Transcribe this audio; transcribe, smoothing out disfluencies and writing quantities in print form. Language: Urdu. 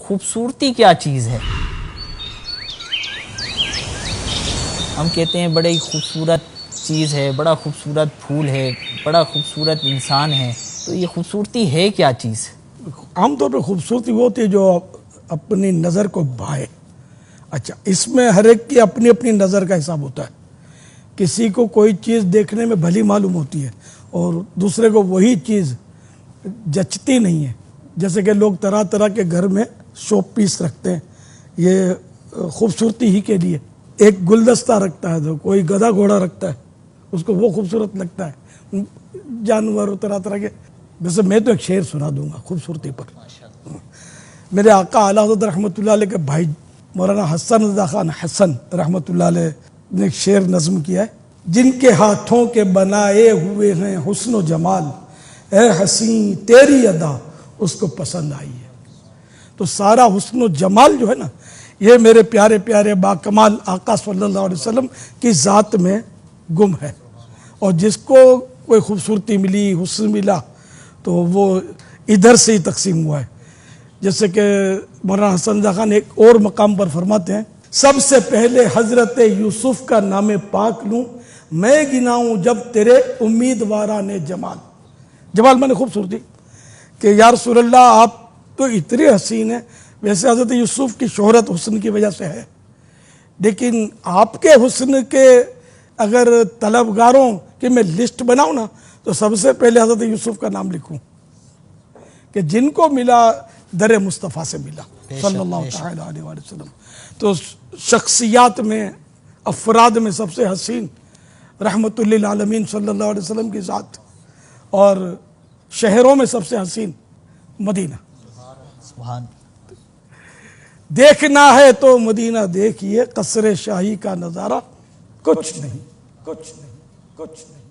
خوبصورتی کیا چیز ہے؟ ہم کہتے ہیں بڑی خوبصورت چیز ہے، بڑا خوبصورت پھول ہے، بڑا خوبصورت انسان ہے، تو یہ خوبصورتی ہے کیا چیز؟ عام طور پہ خوبصورتی وہ ہوتی ہے جو اپنی نظر کو بھائے۔ اچھا، اس میں ہر ایک کی اپنی اپنی نظر کا حساب ہوتا ہے۔ کسی کو کوئی چیز دیکھنے میں بھلی معلوم ہوتی ہے اور دوسرے کو وہی چیز جچتی نہیں ہے۔ جیسے کہ لوگ طرح طرح کے گھر میں شو پیس رکھتے ہیں، یہ خوبصورتی ہی کے لیے۔ ایک گلدستہ رکھتا ہے تو کوئی گدھا گھوڑا رکھتا ہے، اس کو وہ خوبصورت لگتا ہے۔ جانور طرح طرح کے۔ ویسے میں تو ایک شعر سنا دوں گا خوبصورتی پر۔ میرے آقا اعلیٰ حضرت رحمۃ اللہ علیہ کے بھائی مولانا حسن رضا خان حسن رحمۃ اللہ علیہ نے ایک شعر نظم کیا ہے: جن کے ہاتھوں کے بنائے ہوئے ہیں حسن و جمال، اے حسین تیری ادا اس کو پسند آئی ہے۔ تو سارا حسن و جمال جو ہے نا، یہ میرے پیارے پیارے باکمال آقا صلی اللہ علیہ وسلم کی ذات میں گم ہے۔ اور جس کو کوئی خوبصورتی ملی، حسن ملا، تو وہ ادھر سے ہی تقسیم ہوا ہے۔ جیسے کہ مولانا حسن رضا خان ایک اور مقام پر فرماتے ہیں: سب سے پہلے حضرت یوسف کا نام پاک لوں، میں گناؤں جب تیرے امیدواران جمال۔ جمال میں نے خوبصورتی، کہ یا رسول اللہ آپ تو اتنے حسین ہیں۔ ویسے حضرت یوسف کی شہرت حسن کی وجہ سے ہے، لیکن آپ کے حسن کے اگر طلبگاروں کی میں لسٹ بناؤں نا، تو سب سے پہلے حضرت یوسف کا نام لکھوں کہ جن کو ملا در مصطفیٰ سے ملا صلی اللہ تعالی علیہ وآلہ وسلم۔ تو شخصیات میں، افراد میں سب سے حسین رحمت للعالمین صلی اللہ علیہ وسلم کی ذات، اور شہروں میں سب سے حسین مدینہ۔ سبحان۔ دیکھنا ہے تو مدینہ دیکھیے، قصر شاہی کا نظارہ کچھ نہیں، کچھ نہیں، کچھ نہیں۔